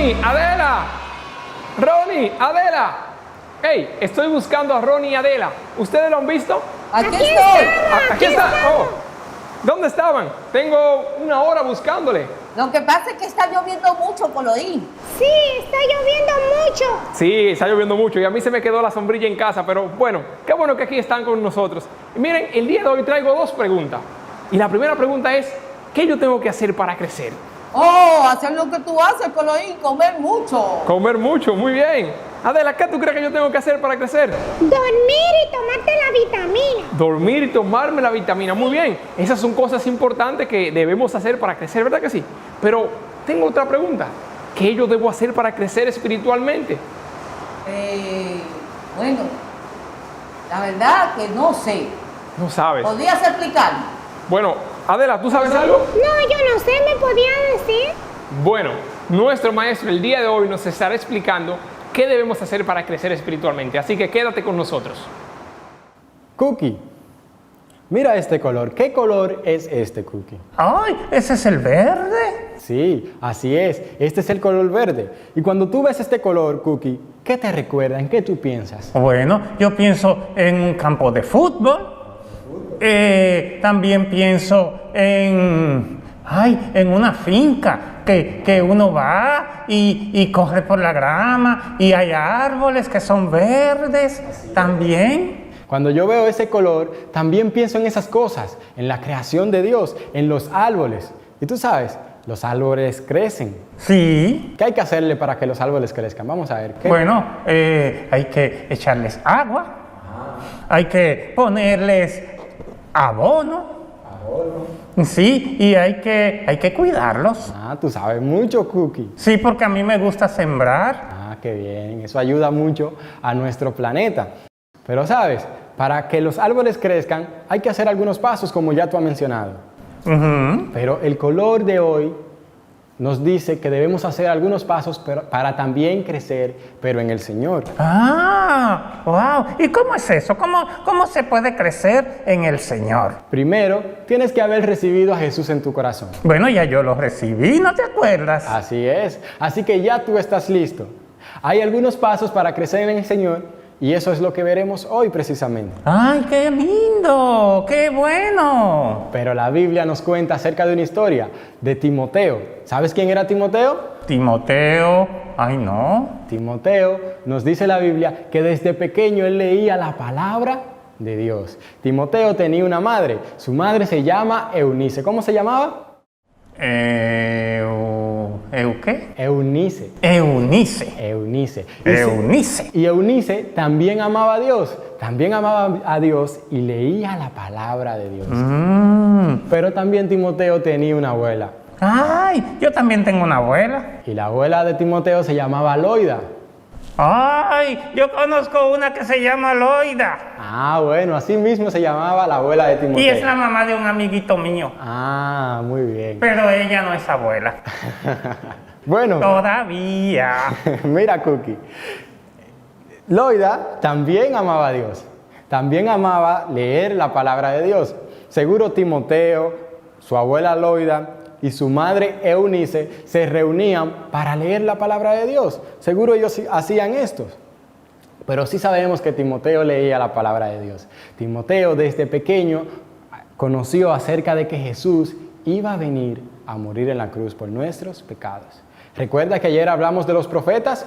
Ronnie, Adela. Ronnie, Adela. Hey, estoy buscando a Ronnie y Adela. ¿Ustedes lo han visto? Aquí estoy. Aquí está. Oh, ¿dónde estaban? Tengo una hora buscándole. Lo que pasa es que está lloviendo mucho, Colorín. Sí, está lloviendo mucho. Sí, está lloviendo mucho y a mí se me quedó la sombrilla en casa, pero bueno, qué bueno que aquí están con nosotros. Y miren, el día de hoy traigo dos preguntas. Y la primera pregunta es, ¿qué yo tengo que hacer para crecer? Oh, hacer lo que tú haces, Colorín, comer mucho. Comer mucho, muy bien. Adela, ¿qué tú crees que yo tengo que hacer para crecer? Dormir y tomarte la vitamina. Dormir y tomarme la vitamina, muy bien. Esas son cosas importantes que debemos hacer para crecer, ¿verdad que sí? Pero tengo otra pregunta. ¿Qué yo debo hacer para crecer espiritualmente? Bueno, la verdad que no sé. No sabes. ¿Podrías explicarme? Bueno, Adela, ¿tú sabes algo? No, yo no sé, ¿me podía decir? Bueno, nuestro maestro el día de hoy nos estará explicando qué debemos hacer para crecer espiritualmente. Así que quédate con nosotros. Cookie, mira este color. ¿Qué color es este, Cookie? ¡Ay! ¿Ese es el verde? Sí, así es. Este es el color verde. Y cuando tú ves este color, Cookie, ¿qué te recuerda? ¿En qué tú piensas? Bueno, yo pienso en un campo de fútbol. También pienso en una finca que uno va y corre por la grama y hay árboles que son verdes también. Cuando yo veo ese color, también pienso en esas cosas, en la creación de Dios, en los árboles. Y tú sabes, los árboles crecen. Sí. ¿Qué hay que hacerle para que los árboles crezcan? Vamos a ver. ¿Qué? Bueno, hay que echarles agua, hay que ponerles abono. Sí, y hay que cuidarlos. Ah, tú sabes mucho, Cookie. Sí, porque a mí me gusta sembrar. Ah, qué bien. Eso ayuda mucho a nuestro planeta. Pero sabes, para que los árboles crezcan, hay que hacer algunos pasos, como ya tú has mencionado. Pero el color de hoy nos dice que debemos hacer algunos pasos para también crecer, pero en el Señor. ¡Ah! ¡Wow! ¿Y cómo es eso? ¿Cómo se puede crecer en el Señor? Primero, tienes que haber recibido a Jesús en tu corazón. Bueno, ya yo lo recibí, ¿no te acuerdas? Así es. Así que ya tú estás listo. Hay algunos pasos para crecer en el Señor y eso es lo que veremos hoy precisamente. ¡Ay, qué lindo! ¡Qué bueno! Pero la Biblia nos cuenta acerca de una historia de Timoteo. ¿Sabes quién era Timoteo? Timoteo, ay no. Timoteo, nos dice la Biblia que desde pequeño él leía la palabra de Dios. Timoteo tenía una madre. Su madre se llama Eunice. ¿Cómo se llamaba? ¿Qué? Eunice. Eunice. Eunice. Eunice. Y Eunice también amaba a Dios. También amaba a Dios y leía la palabra de Dios. Pero también Timoteo tenía una abuela. ¡Ay! Yo también tengo una abuela. Y la abuela de Timoteo se llamaba Loida. ¡Ay! Yo conozco una que se llama Loida. Ah, bueno, así mismo se llamaba la abuela de Timoteo. Y es la mamá de un amiguito mío. Ah, muy bien. Pero ella no es abuela. Bueno. Todavía. Mira, Cookie. Loida también amaba a Dios. También amaba leer la palabra de Dios. Seguro Timoteo, su abuela Loida y su madre Eunice se reunían para leer la palabra de Dios. Seguro ellos hacían esto. Pero sí sabemos que Timoteo leía la palabra de Dios. Timoteo desde pequeño conoció acerca de que Jesús iba a venir a morir en la cruz por nuestros pecados. ¿Recuerda que ayer hablamos de los profetas?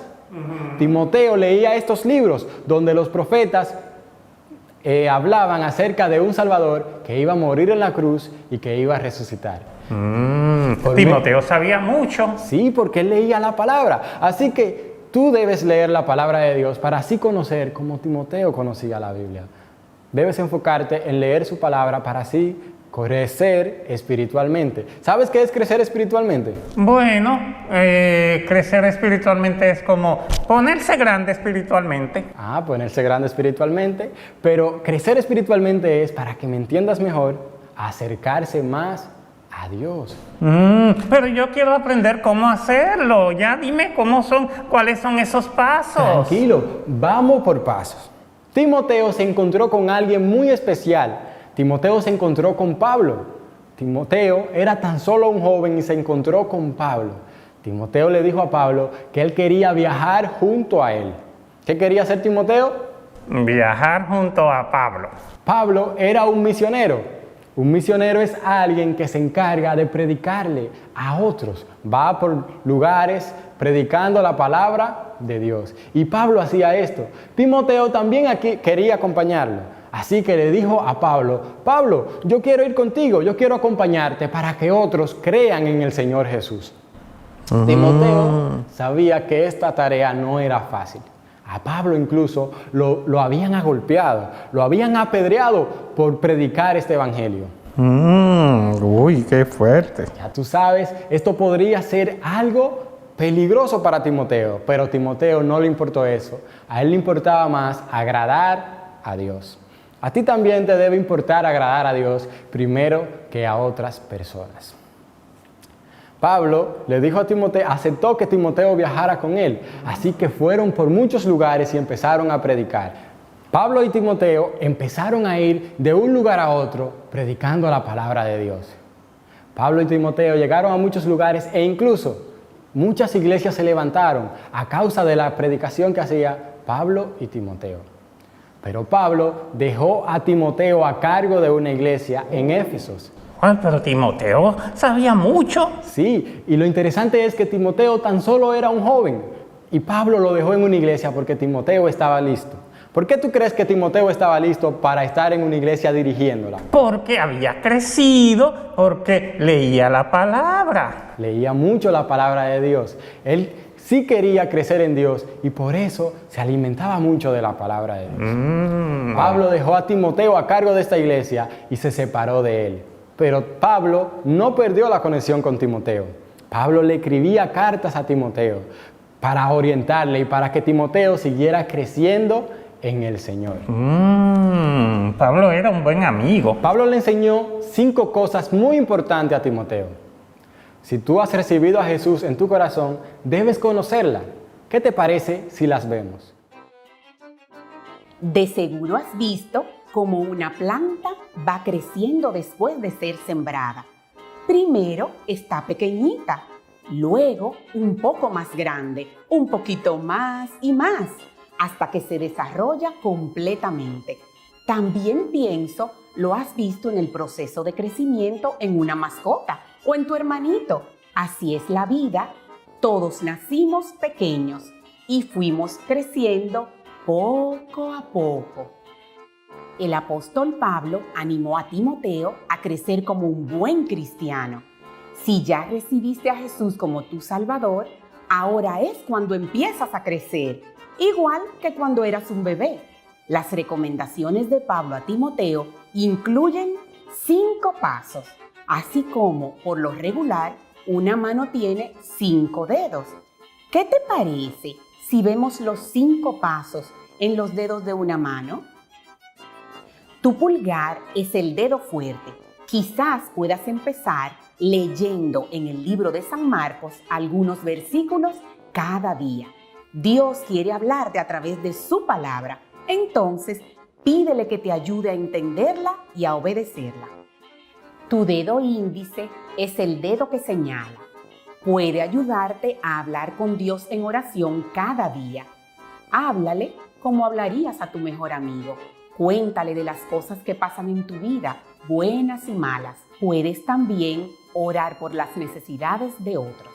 Timoteo leía estos libros donde los profetas hablaban acerca de un Salvador que iba a morir en la cruz y que iba a resucitar. Timoteo sabía mucho. Sí, porque él leía la palabra. Así que tú debes leer la palabra de Dios para así conocer como Timoteo conocía la Biblia. Debes enfocarte en leer su palabra para así crecer espiritualmente. ¿Sabes qué es crecer espiritualmente? Bueno, crecer espiritualmente es como ponerse grande espiritualmente. Ah, ponerse grande espiritualmente. Pero crecer espiritualmente es, para que me entiendas mejor, acercarse más a Dios. Pero yo quiero aprender cómo hacerlo. Ya dime cuáles son esos pasos. Tranquilo, vamos por pasos. Timoteo se encontró con alguien muy especial. Timoteo se encontró con Pablo. Timoteo era tan solo un joven y se encontró con Pablo. Timoteo le dijo a Pablo que él quería viajar junto a él. ¿Qué quería hacer Timoteo? Viajar junto a Pablo. Pablo era un misionero. Un misionero es alguien que se encarga de predicarle a otros. Va por lugares predicando la palabra de Dios. Y Pablo hacía esto. Timoteo también aquí quería acompañarlo. Así que le dijo a Pablo, Pablo, yo quiero ir contigo, yo quiero acompañarte para que otros crean en el Señor Jesús. Timoteo sabía que esta tarea no era fácil. A Pablo incluso lo habían agolpeado, lo habían apedreado por predicar este evangelio. Uy, qué fuerte. Ya tú sabes, esto podría ser algo peligroso para Timoteo, pero Timoteo no le importó eso. A él le importaba más agradar a Dios. A ti también te debe importar agradar a Dios primero que a otras personas. Pablo le dijo a Timoteo, aceptó que Timoteo viajara con él, así que fueron por muchos lugares y empezaron a predicar. Pablo y Timoteo empezaron a ir de un lugar a otro predicando la palabra de Dios. Pablo y Timoteo llegaron a muchos lugares e incluso muchas iglesias se levantaron a causa de la predicación que hacía Pablo y Timoteo. Pero Pablo dejó a Timoteo a cargo de una iglesia en Éfeso. Ay, pero Timoteo sabía mucho. Sí, y lo interesante es que Timoteo tan solo era un joven y Pablo lo dejó en una iglesia porque Timoteo estaba listo. ¿Por qué tú crees que Timoteo estaba listo para estar en una iglesia dirigiéndola? Porque había crecido, porque leía la palabra. Leía mucho la palabra de Dios. Él sí quería crecer en Dios y por eso se alimentaba mucho de la palabra de Dios. Pablo dejó a Timoteo a cargo de esta iglesia y se separó de él. Pero Pablo no perdió la conexión con Timoteo. Pablo le escribía cartas a Timoteo para orientarle y para que Timoteo siguiera creciendo en el Señor. Pablo era un buen amigo. Pablo le enseñó 5 cosas muy importantes a Timoteo. Si tú has recibido a Jesús en tu corazón, debes conocerla. ¿Qué te parece si las vemos? De seguro has visto cómo una planta va creciendo después de ser sembrada. Primero está pequeñita, luego un poco más grande, un poquito más y más, hasta que se desarrolla completamente. También pienso, lo has visto en el proceso de crecimiento en una mascota o en tu hermanito. Así es la vida. Todos nacimos pequeños y fuimos creciendo poco a poco. El apóstol Pablo animó a Timoteo a crecer como un buen cristiano. Si ya recibiste a Jesús como tu Salvador, ahora es cuando empiezas a crecer, igual que cuando eras un bebé. Las recomendaciones de Pablo a Timoteo incluyen 5 pasos, así como, por lo regular, una mano tiene 5 dedos. ¿Qué te parece si vemos los 5 pasos en los dedos de una mano? Tu pulgar es el dedo fuerte. Quizás puedas empezar leyendo en el libro de San Marcos algunos versículos cada día. Dios quiere hablarte a través de su palabra. Entonces, pídele que te ayude a entenderla y a obedecerla. Tu dedo índice es el dedo que señala. Puede ayudarte a hablar con Dios en oración cada día. Háblale como hablarías a tu mejor amigo. Cuéntale de las cosas que pasan en tu vida, buenas y malas. Puedes también orar por las necesidades de otros.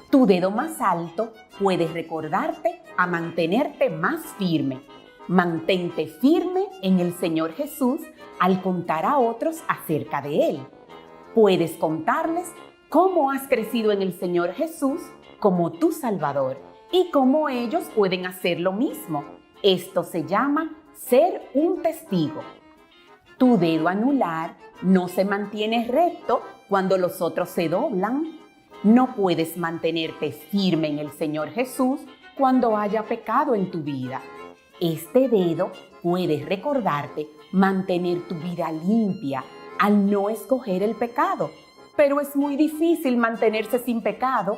Tu dedo más alto puede recordarte a mantenerte más firme. Mantente firme en el Señor Jesús al contar a otros acerca de Él. Puedes contarles cómo has crecido en el Señor Jesús como tu Salvador y cómo ellos pueden hacer lo mismo. Esto se llama ser un testigo. Tu dedo anular no se mantiene recto cuando los otros se doblan. No puedes mantenerte firme en el Señor Jesús cuando haya pecado en tu vida. Este dedo puede recordarte mantener tu vida limpia al no escoger el pecado, pero es muy difícil mantenerse sin pecado,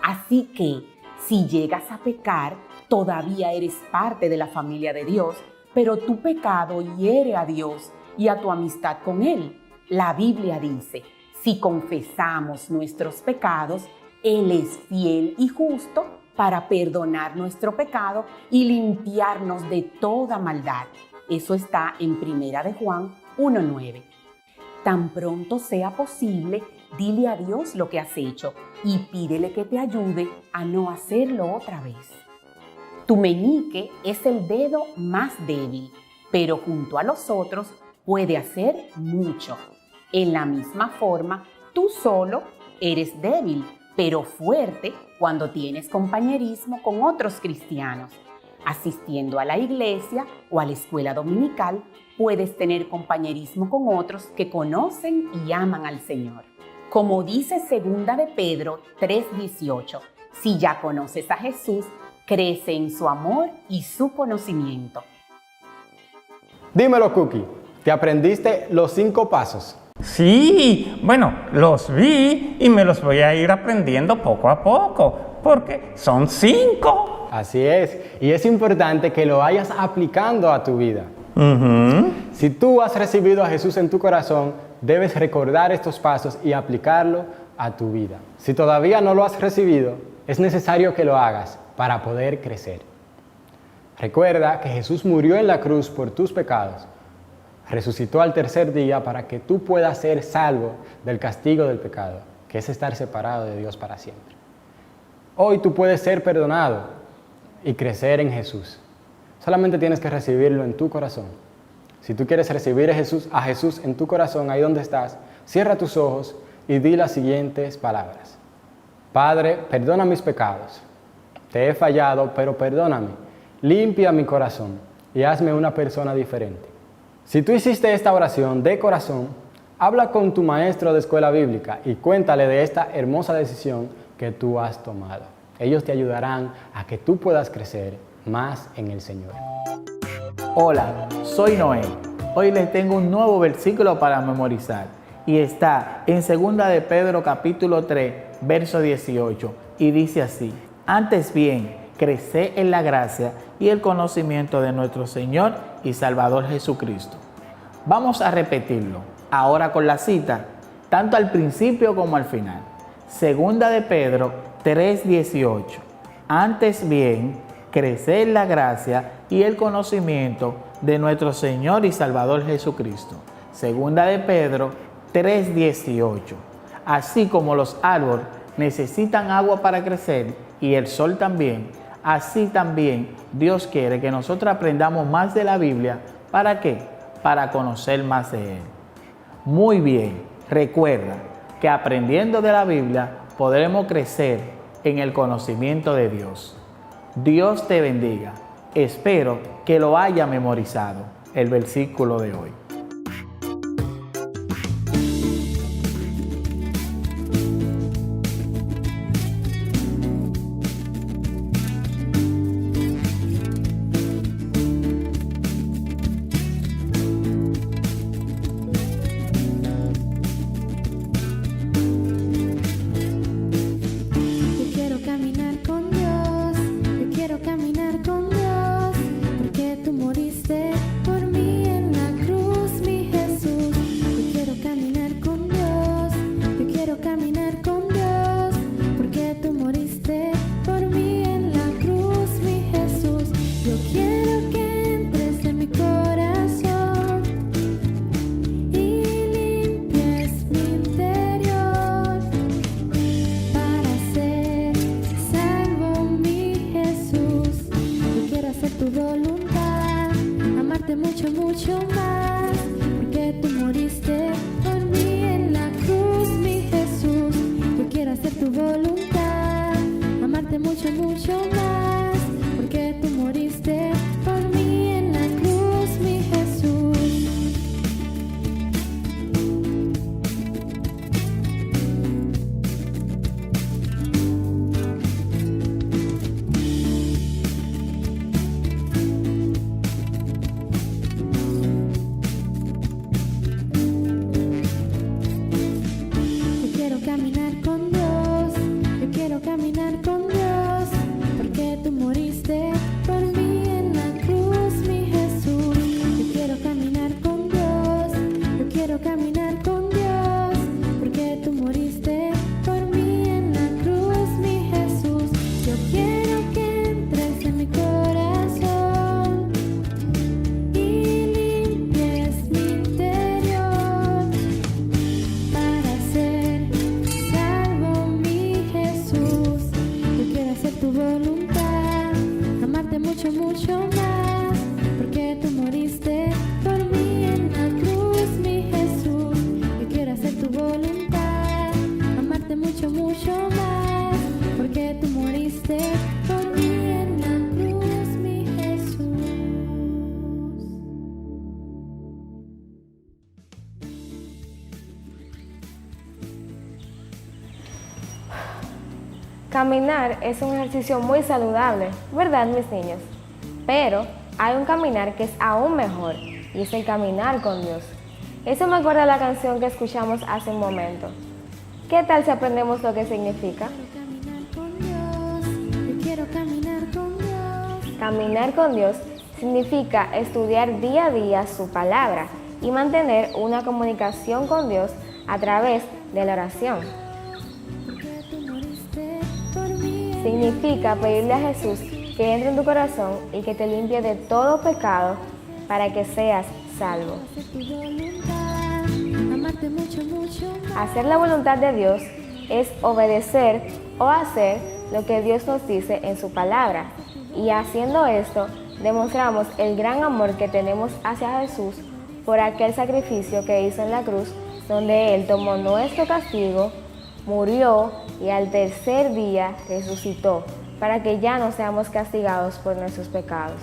así que si llegas a pecar, todavía eres parte de la familia de Dios, pero tu pecado hiere a Dios y a tu amistad con Él. La Biblia dice, si confesamos nuestros pecados, Él es fiel y justo para perdonar nuestro pecado y limpiarnos de toda maldad. Eso está en 1 de Juan 1:9. Tan pronto sea posible, dile a Dios lo que has hecho y pídele que te ayude a no hacerlo otra vez. Tu meñique es el dedo más débil, pero junto a los otros puede hacer mucho. En la misma forma, tú solo eres débil, pero fuerte cuando tienes compañerismo con otros cristianos. Asistiendo a la iglesia o a la escuela dominical, puedes tener compañerismo con otros que conocen y aman al Señor. Como dice 2 de Pedro 3:18, si ya conoces a Jesús, crece en su amor y su conocimiento. Dímelo, Cookie, ¿te aprendiste los 5 pasos? Sí, bueno, los vi y me los voy a ir aprendiendo poco a poco, porque son 5. Así es, y es importante que lo vayas aplicando a tu vida. Si tú has recibido a Jesús en tu corazón, debes recordar estos pasos y aplicarlo a tu vida. Si todavía no lo has recibido, es necesario que lo hagas para poder crecer. Recuerda que Jesús murió en la cruz por tus pecados, resucitó al tercer día para que tú puedas ser salvo del castigo del pecado, que es estar separado de Dios para siempre. Hoy tú puedes ser perdonado y crecer en Jesús. Solamente tienes que recibirlo en tu corazón. Si tú quieres recibir a Jesús en tu corazón, ahí donde estás, cierra tus ojos y di las siguientes palabras. Padre, perdona mis pecados. Te he fallado, pero perdóname. Limpia mi corazón y hazme una persona diferente. Si tú hiciste esta oración de corazón, habla con tu maestro de escuela bíblica y cuéntale de esta hermosa decisión que tú has tomado. Ellos te ayudarán a que tú puedas crecer más en el Señor. Hola, soy Noé. Hoy les tengo un nuevo versículo para memorizar y está en 2 de Pedro capítulo 3, verso 18 y dice así: antes bien, creced en la gracia y el conocimiento de nuestro Señor y Salvador Jesucristo. Vamos a repetirlo, ahora con la cita, tanto al principio como al final. 2 de Pedro 3:18. Antes bien, creced en la gracia y el conocimiento de nuestro Señor y Salvador Jesucristo. 2 de Pedro 3:18. Así como los árboles necesitan agua para crecer y el sol también, así también Dios quiere que nosotros aprendamos más de la Biblia. ¿Para qué? Para conocer más de Él. Muy bien, recuerda que aprendiendo de la Biblia podremos crecer en el conocimiento de Dios. Dios te bendiga. Espero que lo haya memorizado, el versículo de hoy. Mucho más, porque tú moriste por mí en la cruz, mi Jesús. Yo quiero hacer tu voluntad, amarte mucho, mucho más, porque tú moriste por mí en la cruz, mi Jesús. Caminar con Dios, yo quiero caminar con Dios, porque tu voluntad, amarte mucho, mucho más, porque tú moriste por mí en la cruz, mi Jesús. Yo quiero hacer tu voluntad, amarte mucho, mucho más, porque tú moriste por mí en la cruz, mi Jesús. Caminar es un ejercicio muy saludable, ¿verdad, mis niños? Pero hay un caminar que es aún mejor, y es el caminar con Dios. Eso me acuerda a la canción que escuchamos hace un momento. ¿Qué tal si aprendemos lo que significa? Caminar con Dios, yo quiero caminar con Dios. Caminar con Dios significa estudiar día a día su palabra y mantener una comunicación con Dios a través de la oración. Porque tú moriste por mí en Significa pedirle a Jesús que entre en tu corazón y que te limpie de todo pecado para que seas salvo. hacer tu voluntad, amarte mucho, mucho más. Hacer la voluntad de Dios es obedecer o hacer lo que Dios nos dice en su palabra. Y haciendo esto, demostramos el gran amor que tenemos hacia Jesús por aquel sacrificio que hizo en la cruz, donde Él tomó nuestro castigo, murió y al tercer día resucitó, para que ya no seamos castigados por nuestros pecados.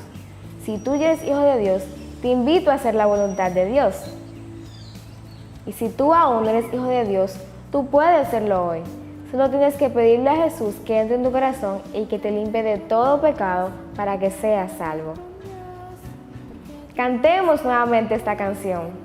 Si tú ya eres hijo de Dios, te invito a hacer la voluntad de Dios. Y si tú aún no eres hijo de Dios, tú puedes serlo hoy. Solo tienes que pedirle a Jesús que entre en tu corazón y que te limpie de todo pecado para que seas salvo. Cantemos nuevamente esta canción.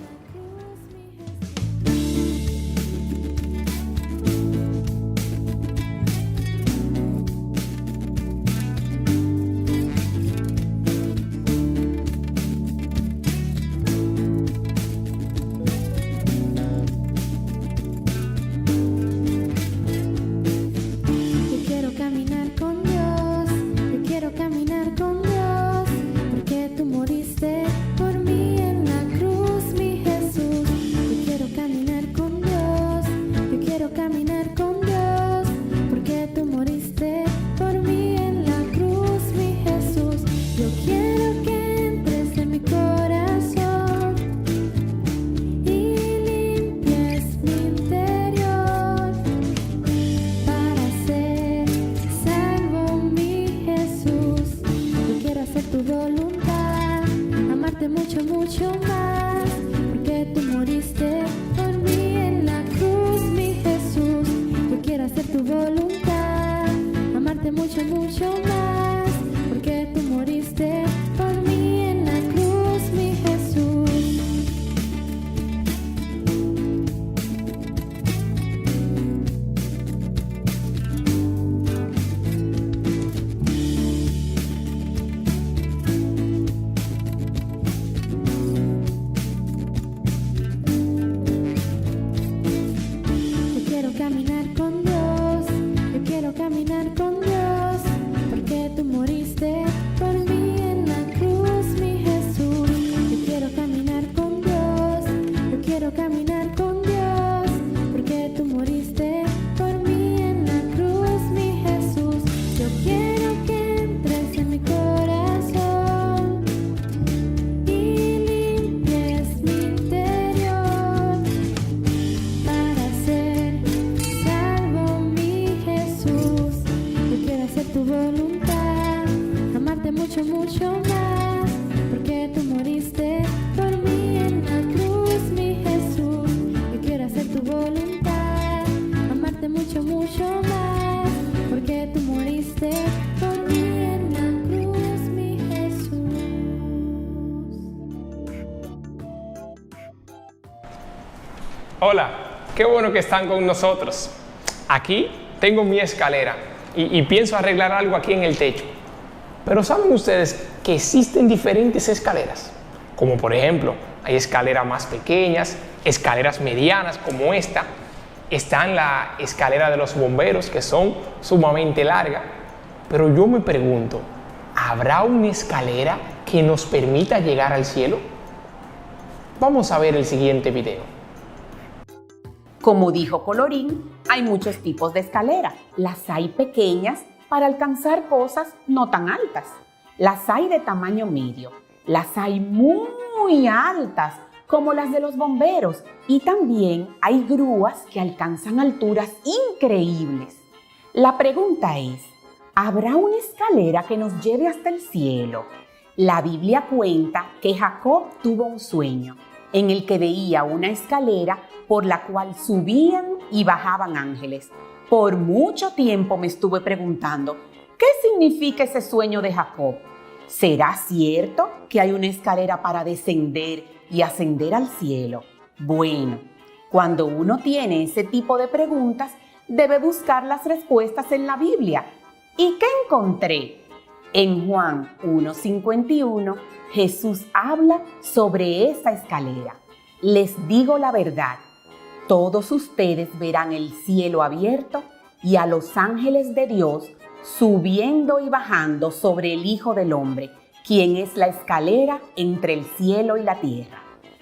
Yo quiero caminar con Dios, yo quiero caminar con Dios, porque tú moriste por mí en la cruz, mi Jesús. Yo quiero caminar con Dios, yo quiero caminar con Dios, porque tú moriste por mí en la cruz, mi Jesús. Yo quiero que entres en mi corazón y limpies mi interior para ser salvo, mi Jesús. Yo quiero hacer tu voluntad, amarte mucho, mucho más, porque tú moriste por mí en la cruz, mi Jesús. Yo quiero hacer tu voluntad, amarte mucho, mucho más, porque tú moriste por mí en la cruz, mi Jesús. Yo quiero caminar con Dios, yo quiero caminar con Dios, porque tú moriste por mí en la cruz, mi Jesús. Yo quiero caminar con Dios, yo quiero caminar con Dios, porque tú moriste por mí en la cruz, mi Jesús. Yo quiero que entres en mi corazón y limpies mi interior para ser salvo, mi Jesús. Yo quiero hacer tu voluntad, amarte mucho, mucho más, porque tú moriste por mí en la cruz, mi Jesús. Yo quiero hacer tu voluntad, amarte mucho, mucho más, porque tú moriste por mí en la cruz, mi Jesús. Hola, qué bueno que están con nosotros. Aquí tengo mi escalera y pienso arreglar algo aquí en el techo. Pero ¿saben ustedes que existen diferentes escaleras? Como por ejemplo, hay escaleras más pequeñas, escaleras medianas como esta. Está la escalera de los bomberos, que son sumamente largas. Pero yo me pregunto, ¿habrá una escalera que nos permita llegar al cielo? Vamos a ver el siguiente video. Como dijo Colorín, hay muchos tipos de escalera. Las hay pequeñas para alcanzar cosas no tan altas. Las hay de tamaño medio, las hay muy altas, como las de los bomberos, y también hay grúas que alcanzan alturas increíbles. La pregunta es, ¿habrá una escalera que nos lleve hasta el cielo? La Biblia cuenta que Jacob tuvo un sueño en el que veía una escalera por la cual subían y bajaban ángeles. Por mucho tiempo me estuve preguntando, ¿qué significa ese sueño de Jacob? ¿Será cierto que hay una escalera para descender y ascender al cielo? Bueno, cuando uno tiene ese tipo de preguntas, debe buscar las respuestas en la Biblia. ¿Y qué encontré? En Juan 1:51, Jesús habla sobre esa escalera. Les digo la verdad, todos ustedes verán el cielo abierto y a los ángeles de Dios subiendo y bajando sobre el Hijo del Hombre, quien es la escalera entre el cielo y la tierra.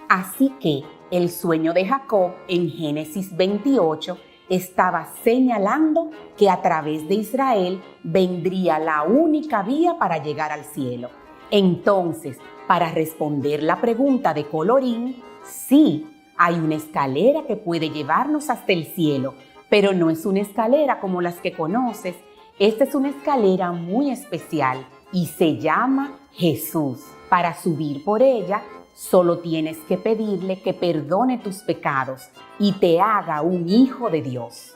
Así que el sueño de Jacob en Génesis 28 estaba señalando que a través de Israel vendría la única vía para llegar al cielo. Entonces, para responder la pregunta de colorín, sí, hay una escalera que puede llevarnos hasta el cielo, pero no es una escalera como las que conoces. Esta es una escalera muy especial y se llama Jesús. Para subir por ella, solo tienes que pedirle que perdone tus pecados y te haga un hijo de Dios.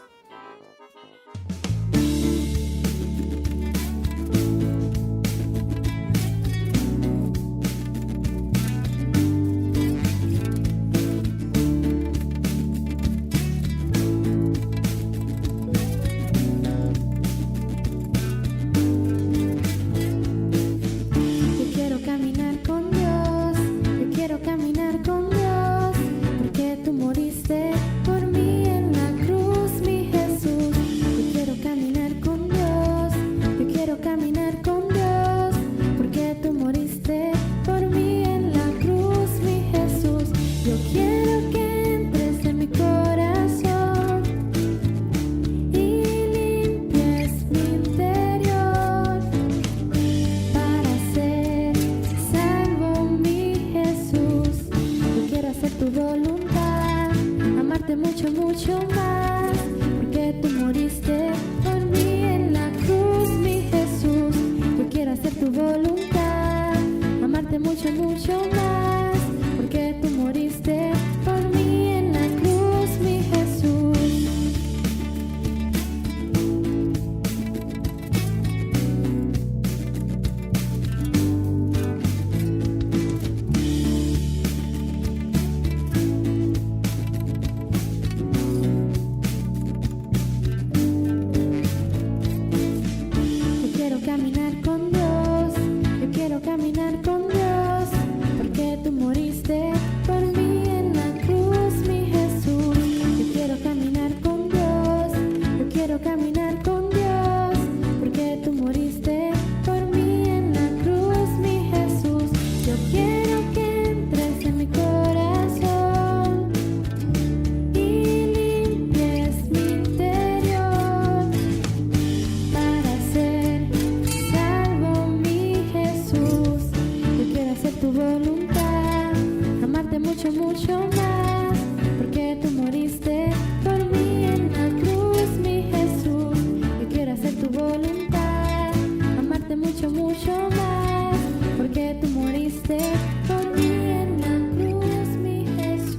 Yo quiero caminar con Dios, yo quiero caminar con Dios, porque tú moriste por mí en la cruz, mi Jesús. Yo quiero caminar con Dios, yo quiero caminar con Dios, porque tú moriste por mí en la cruz, mi Jesús. Yo quiero que entres en mi corazón y limpies mi interior para ser salvo, mi Jesús. Yo quiero hacer tu voluntad, amarte mucho, mucho más, porque tú moriste por mí en la cruz, mi Jesús. Yo quiero hacer tu voluntad, amarte mucho, mucho más, porque tú moriste por mí en la cruz, mi Jesús. Yo quiero caminar con Dios, yo quiero caminar con Dios, porque tú moriste por mí en la cruz, mi Jesús. Yo quiero caminar con Dios, yo quiero caminar con Dios, porque tú moriste por mí en la cruz, mi Jesús. Yo quiero que entres en mi corazón y limpies mi interior para ser salvo, mi Jesús. Yo quiero hacer tu voluntad, amarte mucho, mucho más, porque tú moriste por mí en la cruz, mi Jesús. Yo quiero hacer tu voluntad, amarte mucho, mucho más, porque tú moriste por mí en la cruz, mi Jesús.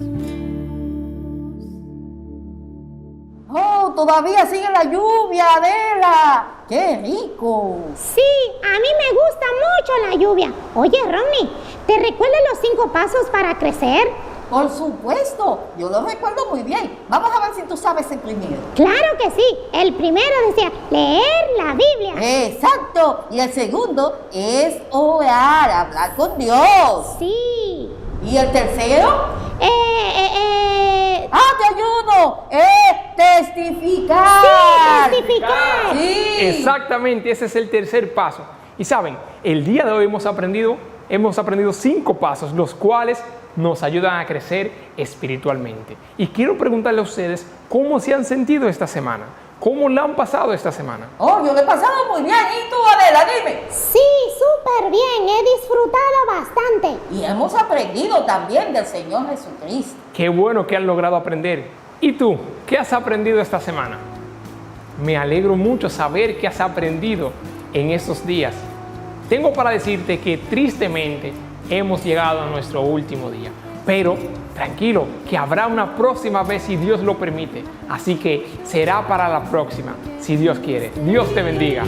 Oh, todavía sigue la lluvia, Adela. ¡Qué rico! Sí, a mí me gusta mucho la lluvia. Oye, Ronnie, ¿te recuerdas los 5 pasos para crecer? Por supuesto, yo lo recuerdo muy bien. Vamos a ver si tú sabes el primero. Claro que sí. El primero decía leer la Biblia. Exacto. Y el segundo es orar, hablar con Dios. Sí. ¿Y el tercero? ¡Ah, te ayudo! Testificar. Sí, testificar. Sí. Exactamente, ese es el tercer paso. Y saben, el día de hoy hemos aprendido 5 pasos, los cuales nos ayudan a crecer espiritualmente. Y quiero preguntarle a ustedes cómo se han sentido esta semana, ¿Cómo la han pasado esta semana? Oh, yo lo he pasado muy bien. ¿Y tú, Adela? Dime. Sí, súper bien, he disfrutado bastante. Y hemos aprendido también del Señor Jesucristo. Qué bueno que han logrado aprender. ¿Y tú? ¿Qué has aprendido esta semana? Me alegro mucho saber que has aprendido en estos días. Tengo para decirte que tristemente hemos llegado a nuestro último día. Pero tranquilo, que habrá una próxima vez si Dios lo permite. Así que será para la próxima, si Dios quiere. Dios te bendiga.